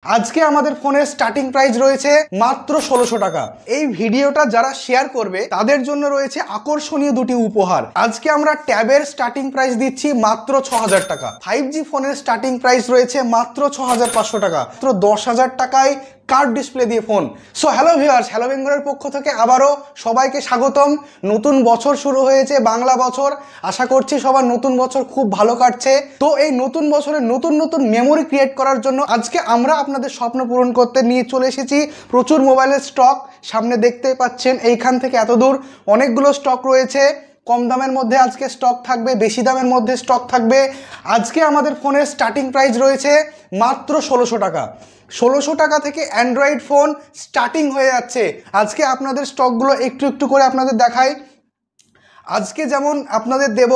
আজকে আমাদের ফোনের স্টার্টিং প্রাইস রয়েছে মাত্র ১৬০০ টাকা। এই ভিডিওটা যারা শেয়ার করবে তাদের জন্য রয়েছে আকর্ষণীয় দুটি উপহার। আজকে আমরা ট্যাবের স্টার্টিং প্রাইস দিচ্ছি মাত্র ৬০০০ টাকা। 5G ফোনের স্টার্টিং প্রাইস রয়েছে মাত্র ৬৫০০ টাকা। মাত্র ১০,০০০ টাকায় কার্ড ডিসপ্লে দিয়ে phone. So hello viewers, hello বেঙ্গলের পক্ষ থেকে আবারও সবাইকে স্বাগতম। নতুন বছর শুরু হয়েছে, বাংলা বছর। আশা করছি সবার নতুন বছর খুব ভালো কাটছে। তো এই নতুন বছরে নতুন নতুন মেমোরি ক্রিয়েট করার জন্য আজকে আমরা আপনাদের স্বপ্ন পূরণ করতে নিয়ে চলে এসেছি প্রচুর মোবাইলের স্টক। সামনে দেখতেই পাচ্ছেন, এইখান থেকে এত দূর অনেকগুলো স্টক রয়েছে। কম দামের মধ্যে আজকে স্টক থাকবে, বেশি দামের মধ্যে স্টক থাকবে। আজকে আমাদের ফোনের স্টার্টিং প্রাইস রয়েছে মাত্র ১৬০০ টাকা। ১৬০০ টাকা থেকে অ্যান্ড্রয়েড ফোন স্টার্টিং হয়ে যাচ্ছে। আজকে আপনাদের স্টকগুলো একটু একটু করে আপনাদের দেখাই। আজকে যেমন আপনাদের দেব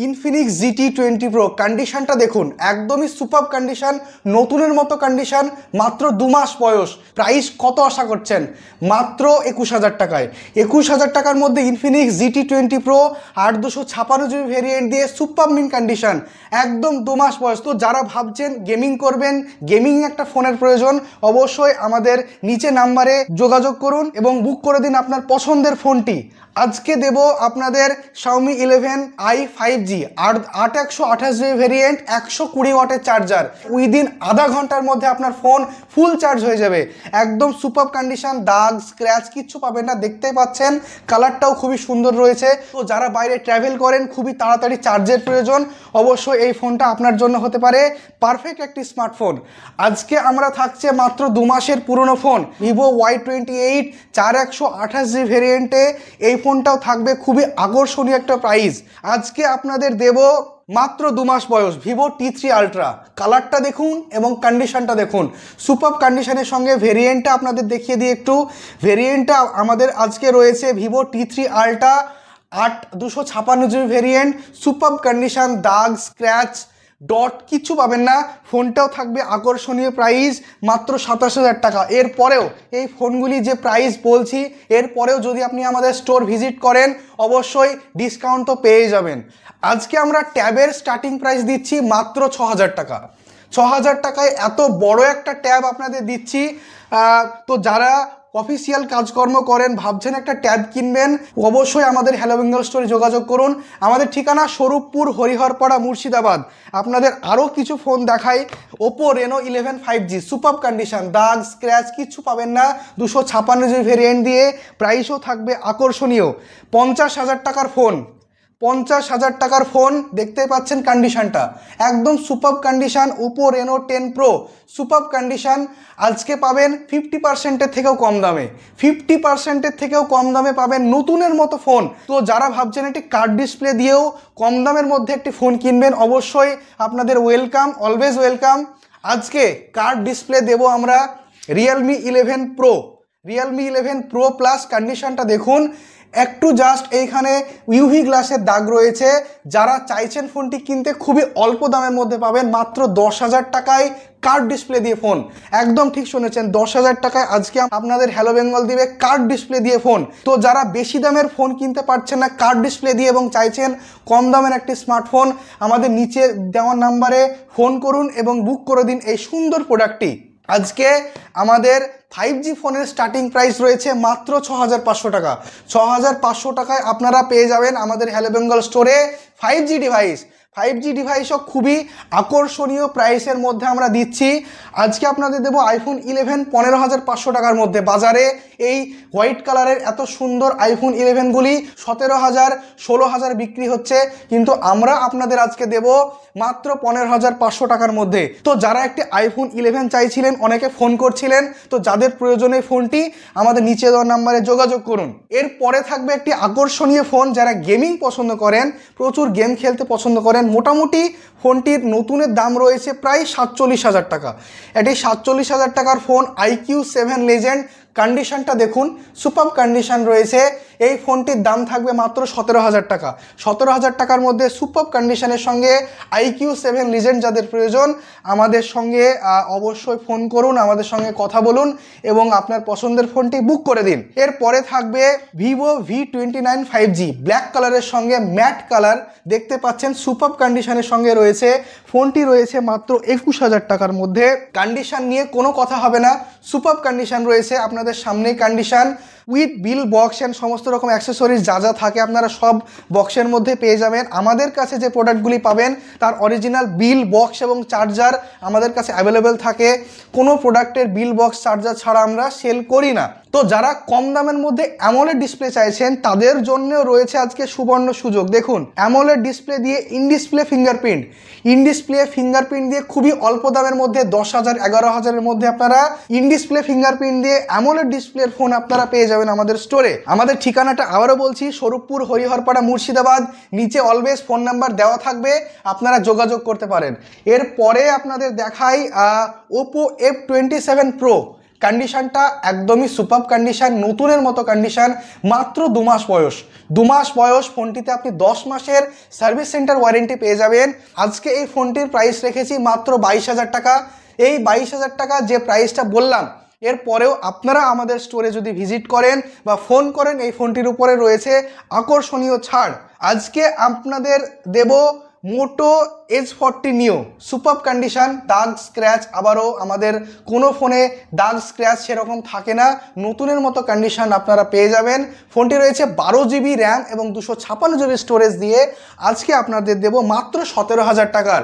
ইনফিনিক্স GT20 Pro। কন্ডিশনটা দেখুন, একদমই সুপার কন্ডিশন, নতুনের মতো কন্ডিশন। মাত্র 2 মাস বয়স। প্রাইস কত আশা করছেন? মাত্র ২১,০০০ টাকায়। ২১,০০০ টাকার মধ্যে ইনফিনিক্স GT20 Pro ৮/২৫৬GB ভেরিয়েন্ট দিয়ে সুপার মিন কন্ডিশন, একদম 2 মাস বয়স। তো যারা ভাবছেন গেমিং করবেন, গেমিং একটা ফোনের প্রয়োজন, অবশ্যই আমাদের নিচে নাম্বারে যোগাযোগ করুন এবং বুক করে দিন আপনার পছন্দের ফোনটি। আজকে দেব আপনাদের Xiaomi 11i 5G ৮/১২৮GB ভেরিয়েন্ট, ১২০ ওয়াটের চার্জার। উইদিন আধা ঘন্টার মধ্যে আপনার ফোন ফুল চার্জ হয়ে যাবে। একদম সুপার কন্ডিশন, দাগ স্ক্র্যাচ কিচ্ছু পাবেন না। দেখতেই পাচ্ছেন কালারটাও খুবই সুন্দর রয়েছে। তো যারা বাইরে ট্রাভেল করেন, খুবই তাড়াতাড়ি চার্জের প্রয়োজন, অবশ্যই এই ফোনটা আপনার জন্য হতে পারে পারফেক্ট একটি স্মার্টফোন। আজকে আমরা থাকছে মাত্র 2 মাসের পুরনো ফোন Vivo Y28 ৪/১২৮GB ভেরিয়েন্টে। এই ফোনটাও থাকবে খুবই আকর্ষণীয় একটা প্রাইস। আজকে আপনাদের দেব মাত্র 2 মাস বয়স Vivo T3 Ultra। কালারটা দেখুন এবং কন্ডিশনটা দেখুন, সুপার কন্ডিশনের সঙ্গে ভেরিয়েন্টটা আপনাদের দেখিয়ে দিই একটু। ভেরিয়েন্টটা আমাদের আজকে রয়েছে Vivo T3 Ultra ৮/২৫৬GB ভেরিয়েন্ট, সুপার কন্ডিশন, দাগ স্ক্র্যাচ ডট কিচ্ছু পাবেন না। ফোনটাও থাকবে আকর্ষণীয় প্রাইস মাত্র ২৭,০০০ টাকা। এরপরেও এই ফোনগুলি যে প্রাইস বলছি, এরপরেও যদি আপনি আমাদের স্টোর ভিজিট করেন অবশ্যই ডিসকাউন্ট তো পেয়ে যাবেন। আজকে আমরা ট্যাবের স্টার্টিং প্রাইস দিচ্ছি মাত্র ৬০০০ টাকা। ৬০০০ টাকায় এত বড় একটা ট্যাব আপনাদের দিচ্ছি। তো যারা অফিসিয়াল কাজকর্ম করেন, ভাবছেন একটা ট্যাব কিনবেন, অবশ্যই আমাদের হ্যালো বেঙ্গল স্টোরে যোগাযোগ করুন। আমাদের ঠিকানা স্বরূপপুর, হরিহরপাড়া, মুর্শিদাবাদ। আপনাদের আরও কিছু ফোন দেখাই। Oppo Reno 11 5G super condition, দাগ স্ক্র্যাচ কিচ্ছু পাবেন না। ২৫৬GB ভেরিয়েন্ট দিয়ে প্রাইসও থাকবে আকর্ষণীয়। ৫০,০০০ টাকার ফোন, ৫০,০০০ টাকার ফোন। দেখতে পাচ্ছেন কন্ডিশনটা একদম super condition. Oppo Reno 10 Pro super condition. আজকে পাবেন 50%-এর থেকেও কম দামে, 50%-এর থেকেও কম দামে পাবেন নতুনের মতো ফোন। তো যারা ভাবছেন একটি কার্ড ডিসপ্লে দিয়েও কম দামের মধ্যে একটি ফোন কিনবেন, অবশ্যই আপনাদের ওয়েলকাম, অলওয়েজ ওয়েলকাম। আজকে কার্ড ডিসপ্লে দেব আমরা Realme 11 Pro, Realme 11 Pro Plus। কন্ডিশনটা দেখুন একটু, জাস্ট এইখানে ইউভি গ্লাসের দাগ রয়েছে। যারা চাইছেন ফোনটি কিনতে খুবই অল্প দামের মধ্যে পাবেন মাত্র ১০,০০০ টাকায় কার্ড ডিসপ্লে দিয়ে ফোন। একদম ঠিক শুনেছেন, ১০,০০০ টাকায় আজকে আপনাদের হ্যালো বেঙ্গল দিবে কার্ড ডিসপ্লে দিয়ে ফোন। তো যারা বেশি দামের ফোন কিনতে পারছেন না কার্ড ডিসপ্লে দিয়ে এবং চাইছেন কম দামের একটি স্মার্টফোন, আমাদের নিচে দেওয়া নাম্বারে ফোন করুন এবং বুক করে দিন এই সুন্দর প্রোডাক্টটি। আজকে আমাদের 5G ফোনের স্টার্টিং প্রাইস রয়েছে মাত্র ৬৫০০ টাকা। ৬৫০০ টাকায় আপনারা পেয়ে যাবেন আমাদের হ্যালো বেঙ্গল স্টোরে 5G ডিভাইস। 5G ডিভাইসও খুবই আকর্ষণীয় প্রাইসের মধ্যে আমরা দিচ্ছি। আজকে আপনাদের দেবো iPhone 11 ১৫,৫০০ টাকার মধ্যে। বাজারে এই হোয়াইট কালারের এত সুন্দর iPhone 11গুলি ১৭,০০০, ১৬,০০০ বিক্রি হচ্ছে, কিন্তু আমরা আপনাদের আজকে দেব মাত্র ১৫,৫০০ টাকার মধ্যে। তো যারা একটি iPhone 11 চাইছিলেন, অনেকে ফোন করছিলেন, তো যাদের প্রয়োজনে ফোনটি আমাদের নিচে দেওয়া নাম্বারে যোগাযোগ করুন। এরপরে থাকবে একটি আকর্ষণীয় ফোন, যারা গেমিং পছন্দ করেন, প্রচুর গেম খেলতে পছন্দ করেন। মোটামুটি ফোনটির নতুনের দাম রয়েছে প্রায় ৪৭,০০০ টাকা। এটি ৪৭,০০০ টাকার ফোন iQ7 Legend কন্ডিশনটা দেখুন, সুপার কন্ডিশন রয়েছে। এই ফোনটির দাম থাকবে মাত্র 17,000 টাকা। 17,000 টাকার মধ্যে সুপার কন্ডিশনের সঙ্গে IQ7 লিজেন্ড যাদের প্রয়োজন আমাদের সঙ্গে অবশ্যই ফোন করুন, আমাদের সঙ্গে কথা বলুন এবং আপনার পছন্দের ফোনটি বুক করে দিন। এরপরে থাকবে ভিভো V29 5G ব্ল্যাক কালারের সঙ্গে ম্যাট কালার দেখতে পাচ্ছেন, সুপার কন্ডিশনের সঙ্গে রয়েছে। ফোনটি রয়েছে মাত্র 21,000 টাকার মধ্যে। কন্ডিশন নিয়ে কোনো কথা হবে না, সুপার কন্ডিশন রয়েছে। আপনাদের সামনেই condition with bill box and সমস্ত রকম অ্যাক্সেসরিজ যা যা থাকে আপনারা সব বক্সের মধ্যে পেয়ে যাবেন। আমাদের কাছে যে প্রোডাক্টগুলি পাবেন তার অরিজিনাল বিল বক্স এবং চার্জার আমাদের কাছে অ্যাভেলেবেল থাকে। কোনো প্রোডাক্টের বিল বক্স চার্জার ছাড়া আমরা সেল করি না। তো যারা কম দামের মধ্যে অ্যামোলেড ডিসপ্লে চাইছেন তাদের জন্যও রয়েছে আজকে সুবর্ণ সুযোগ। দেখুন, অ্যামোলেড ডিসপ্লে দিয়ে ইন ডিসপ্লে ফিঙ্গারপ্রিন্ট দিয়ে খুবই অল্প দামের মধ্যে 10,000 11,000-এর মধ্যে আপনারা ইন ডিসপ্লে ফিঙ্গারপ্রিন্ট দিয়ে অ্যামোলেড ডিসপ্লের ফোন আপনারা পেয়ে যাবেন আমাদের স্টোরে। আমাদের ঠিকানাটা আবারও বলছি, স্বরূপপুর, হরিহরপাড়া, মুর্শিদাবাদ। নিচে অলওয়েজ ফোন নাম্বার দেওয়া থাকবে, আপনারা যোগাযোগ করতে পারেন। এরপরে আপনাদের দেখাই ওপো F27 Pro। কন্ডিশনটা একদমই সুপার কন্ডিশন, নতুনের মতো কন্ডিশন। মাত্র 2 মাস বয়স, 2 মাস বয়স ফোনটিতে আপনি 10 মাসের সার্ভিস সেন্টার ওয়ারেন্টি পেয়ে যাবেন। আজকে এই ফোনটির প্রাইস রেখেছি মাত্র 22,000 টাকা। এই 22,000 টাকা যে প্রাইসটা বললাম, এরপরেও আপনারা আমাদের স্টোরে যদি ভিজিট করেন বা ফোন করেন, এই ফোনটির উপরে রয়েছে আকর্ষণীয় ছাড়। আজকে আপনাদের দেব মোটো H40 নিও সুপার কন্ডিশন, দাগ স্ক্র্যাচ আবারও আমাদের কোনো ফোনে দাগ স্ক্র্যাচ সেরকম থাকে না, নতুনের মতো কন্ডিশন আপনারা পেয়ে যাবেন। ফোনটি রয়েছে 12 GB র্যাম এবং 256 GB স্টোরেজ দিয়ে। আজকে আপনাদের দেব মাত্র 17,000 টাকার।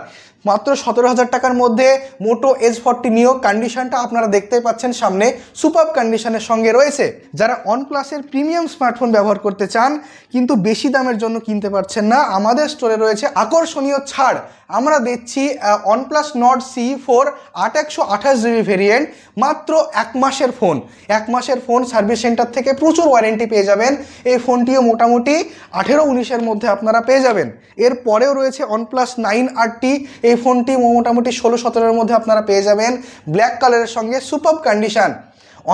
মাত্র 17,000 টাকার মধ্যে মোটো H40 নিও। কন্ডিশনটা আপনারা দেখতেই পাচ্ছেন সামনে, সুপার কন্ডিশনের সঙ্গে রয়েছে। যারা OnePlus-এর প্রিমিয়াম স্মার্টফোন ব্যবহার করতে চান কিন্তু বেশি দামের জন্য কিনতে পারছেন না, আমাদের স্টোরে রয়েছে আকর্ষণীয় ছাড়। আমরা দিচ্ছি OnePlus Nord CE4 8/128 GB variant, মাত্র 1 মাসের ফোন। 1 মাসের ফোন সার্ভিস সেন্টার থেকে প্রচুর ওয়ারেন্টি পেয়ে যাবেন। এই ফোনটিও মোটামুটি 18-19-এর মধ্যে আপনারা পেয়ে যাবেন। এরপরেও রয়েছে OnePlus 9RT। এই ফোনটি মোটামুটি 16-17-এর মধ্যে আপনারা পেয়ে যাবেন, ব্ল্যাক কালারের সঙ্গে সুপার কন্ডিশন।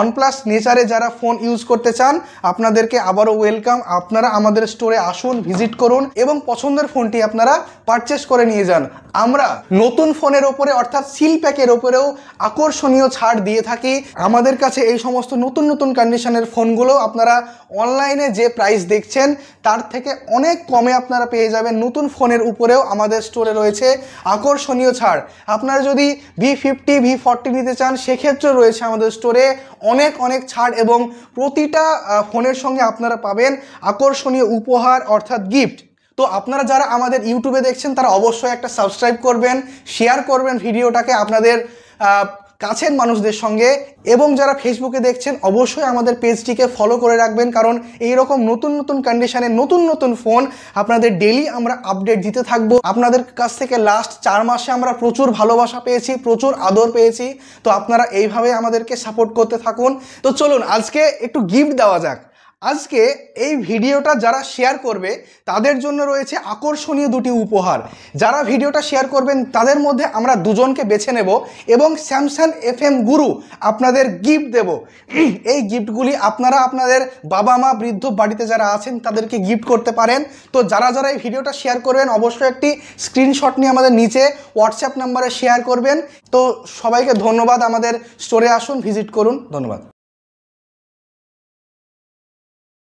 OnePlus নেচারে যারা ফোন ইউজ করতে চান আপনাদেরকে আবারও ওয়েলকাম। আপনারা আমাদের স্টোরে আসুন, ভিজিট করুন এবং পছন্দের ফোনটি আপনারা পারচেস করে নিয়ে যান। আমরা নতুন ফোনের ওপরে অর্থাৎ সিল প্যাকের ওপরেও আকর্ষণীয় ছাড় দিয়ে থাকি। আমাদের কাছে এই সমস্ত নতুন নতুন কন্ডিশনের ফোনগুলো আপনারা অনলাইনে যে প্রাইস দেখছেন তার থেকে অনেক কমে আপনারা পেয়ে যাবেন। নতুন ফোনের উপরেও আমাদের স্টোরে রয়েছে আকর্ষণীয় ছাড়। আপনারা যদি V50 V40 নিতে চান সেক্ষেত্রে রয়েছে আমাদের স্টোরে অনেক ছাড় এবং প্রতিটা ফোনের সঙ্গে আপনারা পাবেন আকর্ষণীয় উপহার অর্থাৎ গিফট। তো আপনারা যারা আমাদের ইউটিউবে দেখছেন তারা অবশ্যই একটা সাবস্ক্রাইব করবেন, শেয়ার করবেন ভিডিওটাকে আপনাদের কাছের মানুষদের সঙ্গে, এবং যারা ফেসবুকে দেখছেন অবশ্যই আমাদের পেজটিকে ফলো করে রাখবেন, কারণ এই রকম নতুন নতুন কন্ডিশনে নতুন ফোন আপনাদের ডেইলি আমরা আপডেট দিতে থাকবো। আপনাদের কাছ থেকে লাস্ট 4 মাসে আমরা প্রচুর ভালোবাসা পেয়েছি, প্রচুর আদর পেয়েছি। তো আপনারা এইভাবে আমাদেরকে সাপোর্ট করতে থাকুন। তো চলুন আজকে একটু গিফট দেওয়া যাক। আজকে এই ভিডিওটা যারা শেয়ার করবে তাদের জন্য রয়েছে আকর্ষণীয় 2টি উপহার। যারা ভিডিওটা শেয়ার করবেন তাদের মধ্যে আমরা 2 জনকে বেছে নেব এবং স্যামসাং FM গুরু আপনাদের গিফট দেব। এই গিফটগুলি আপনারা আপনাদের বাবা মা বৃদ্ধ বাড়িতে যারা আছেন তাদেরকে গিফট করতে পারেন। তো যারা যারা এই ভিডিওটা শেয়ার করবেন অবশ্যই একটি স্ক্রিনশট নিয়ে আমাদের নিচে হোয়াটসঅ্যাপ নাম্বারে শেয়ার করবেন। তো সবাইকে ধন্যবাদ। আমাদের স্টোরে আসুন, ভিজিট করুন। ধন্যবাদ।